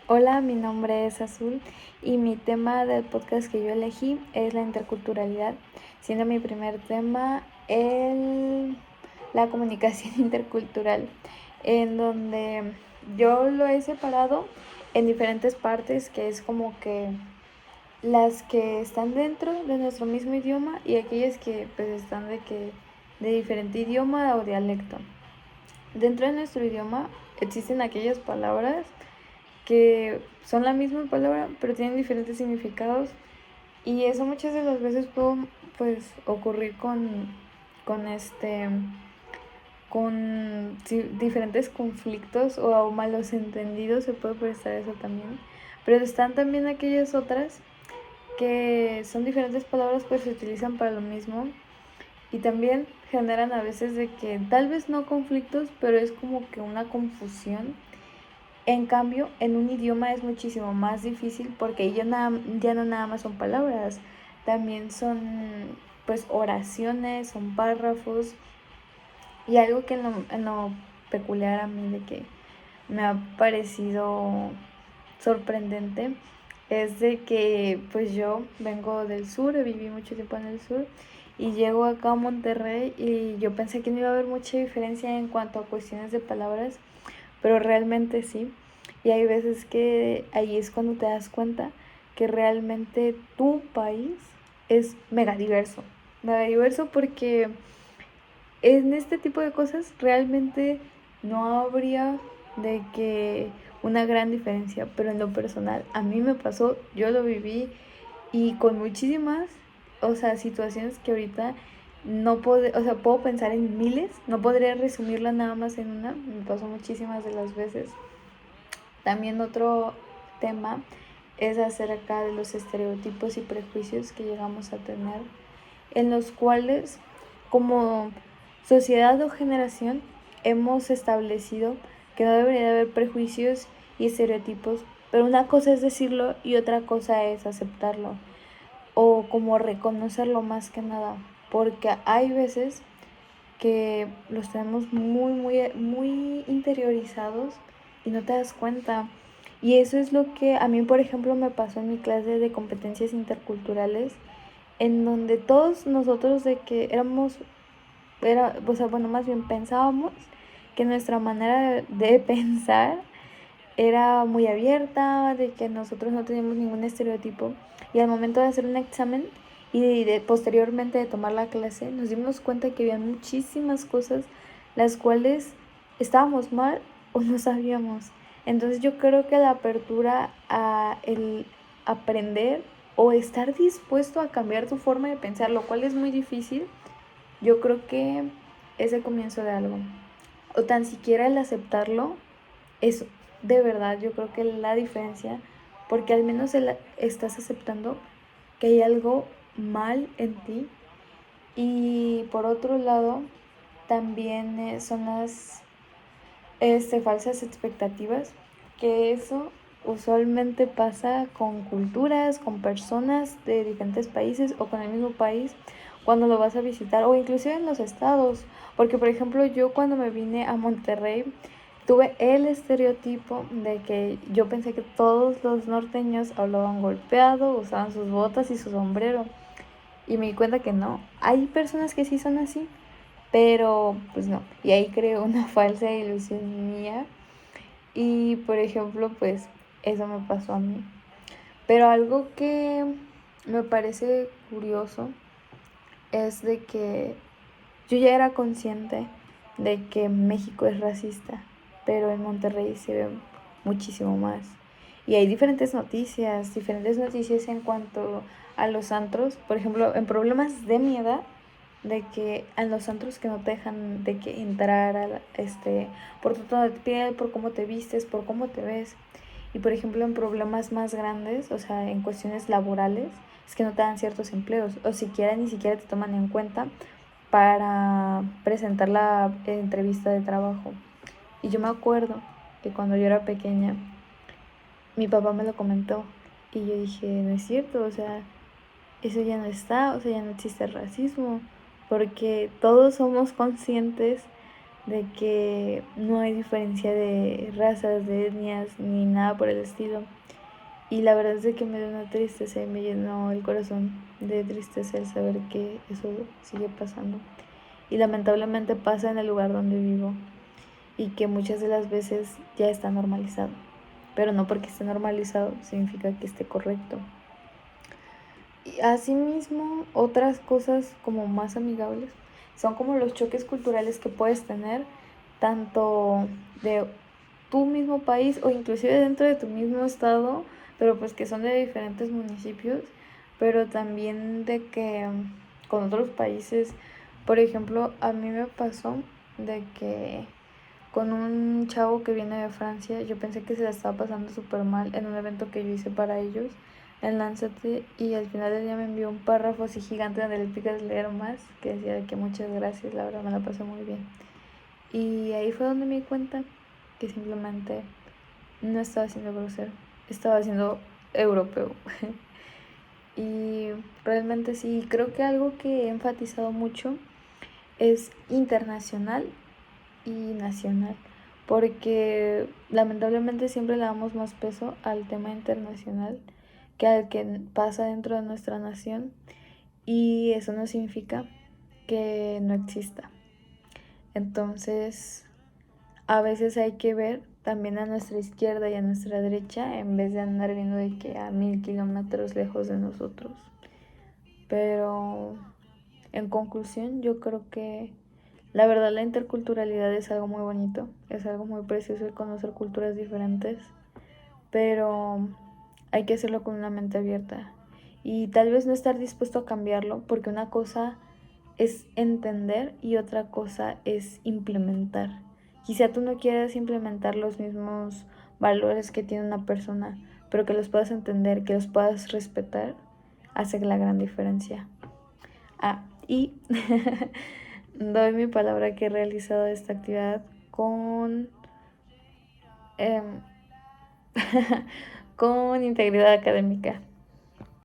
Hola, mi nombre es Azul y mi tema del podcast que yo elegí es la interculturalidad, siendo mi primer tema la comunicación intercultural, en donde yo lo he separado en diferentes partes, que es como que las que están dentro de nuestro mismo idioma y aquellas que pues están de diferente idioma o dialecto. Dentro de nuestro idioma existen aquellas palabras que son la misma palabra pero tienen diferentes significados, y eso muchas de las veces puede pues ocurrir con diferentes conflictos o malos entendidos, se puede prestar eso también. Pero están también aquellas otras que son diferentes palabras pero se utilizan para lo mismo, y también generan a veces de que tal vez no conflictos, pero es como que una confusión. En cambio, en un idioma es muchísimo más difícil porque ya no nada más son palabras, también son pues oraciones, son párrafos. Y algo que en lo peculiar a mí de que me ha parecido sorprendente es de que pues yo vengo del sur, viví mucho tiempo en el sur y llego acá a Monterrey y yo pensé que no iba a haber mucha diferencia en cuanto a cuestiones de palabras, pero realmente sí. Y hay veces que ahí es cuando te das cuenta que realmente tu país es mega diverso porque en este tipo de cosas realmente no habría de que una gran diferencia, pero en lo personal a mí me pasó, yo lo viví y con muchísimas, o sea, situaciones que ahorita no puedo, o sea, puedo pensar en miles, no podría resumirla nada más en una, me pasó muchísimas de las veces. También otro tema es acerca de los estereotipos y prejuicios que llegamos a tener, en los cuales como sociedad o generación hemos establecido que no debería de haber prejuicios y estereotipos, pero una cosa es decirlo y otra cosa es aceptarlo o como reconocerlo más que nada, porque hay veces que los tenemos muy interiorizados y no te das cuenta. Y eso es lo que a mí, por ejemplo, me pasó en mi clase de competencias interculturales, en donde todos nosotros de que o sea, bueno, más bien pensábamos que nuestra manera de pensar era muy abierta, de que nosotros no teníamos ningún estereotipo, y al momento de hacer un examen y posteriormente de tomar la clase nos dimos cuenta que había muchísimas cosas las cuales estábamos mal o no sabíamos. Entonces yo creo que la apertura a el aprender o estar dispuesto a cambiar tu forma de pensar, lo cual es muy difícil, yo creo que es el comienzo de algo. O tan siquiera el aceptarlo es de verdad, yo creo que la diferencia, porque al menos estás aceptando que hay algo mal en ti. Y por otro lado, también son las falsas expectativas, que eso usualmente pasa con culturas, con personas de diferentes países o con el mismo país cuando lo vas a visitar, o inclusive en los estados, porque por ejemplo yo cuando me vine a Monterrey tuve el estereotipo de que yo pensé que todos los norteños hablaban golpeado, usaban sus botas y su sombrero, y me di cuenta que no, hay personas que sí son así, pero pues no, y ahí creo una falsa ilusión mía. Y por ejemplo, pues eso me pasó a mí. Pero algo que me parece curioso es de que yo ya era consciente de que México es racista, pero en Monterrey se ve muchísimo más. Y hay diferentes noticias en cuanto a los antros, por ejemplo, en problemas de mi edad, de que a los antros que no te dejan de que entrar por tu tono de piel, por cómo te vistes, por cómo te ves. Y por ejemplo en problemas más grandes, o sea, en cuestiones laborales, es que no te dan ciertos empleos o siquiera ni siquiera te toman en cuenta para presentar la entrevista de trabajo. Y yo me acuerdo que cuando yo era pequeña, mi papá me lo comentó y yo dije, no es cierto, o sea, eso ya no está, o sea, ya no existe el racismo, porque todos somos conscientes de que no hay diferencia de razas, de etnias, ni nada por el estilo. Y la verdad es de que me dio una tristeza y me llenó el corazón de tristeza el saber que eso sigue pasando. Y lamentablemente pasa en el lugar donde vivo y que muchas de las veces ya está normalizado. Pero no porque esté normalizado significa que esté correcto. Y asimismo, otras cosas como más amigables son como los choques culturales que puedes tener tanto de tu mismo país o inclusive dentro de tu mismo estado, pero pues que son de diferentes municipios, pero también de que con otros países, por ejemplo, a mí me pasó de que con un chavo que viene de Francia, yo pensé que se la estaba pasando súper mal en un evento que yo hice para ellos en Lánzate, y al final del día me envió un párrafo así gigante donde le picas leer más, que decía de que muchas gracias, la verdad me la pasé muy bien. Y ahí fue donde me di cuenta que simplemente no estaba siendo grosero, estaba siendo europeo. Y realmente sí, creo que algo que he enfatizado mucho es internacional y nacional, porque lamentablemente siempre le damos más peso al tema internacional que al que pasa dentro de nuestra nación, y eso no significa que no exista. Entonces, a veces hay que ver también a nuestra izquierda y a nuestra derecha en vez de andar viendo de que a 1000 kilómetros lejos de nosotros. Pero en conclusión, yo creo que la verdad la interculturalidad es algo muy bonito, es algo muy precioso el conocer culturas diferentes, pero hay que hacerlo con una mente abierta y tal vez no estar dispuesto a cambiarlo, porque una cosa es entender y otra cosa es implementar. Quizá tú no quieras implementar los mismos valores que tiene una persona, pero que los puedas entender, que los puedas respetar, hace la gran diferencia. Y doy mi palabra que he realizado esta actividad con, eh, con integridad académica.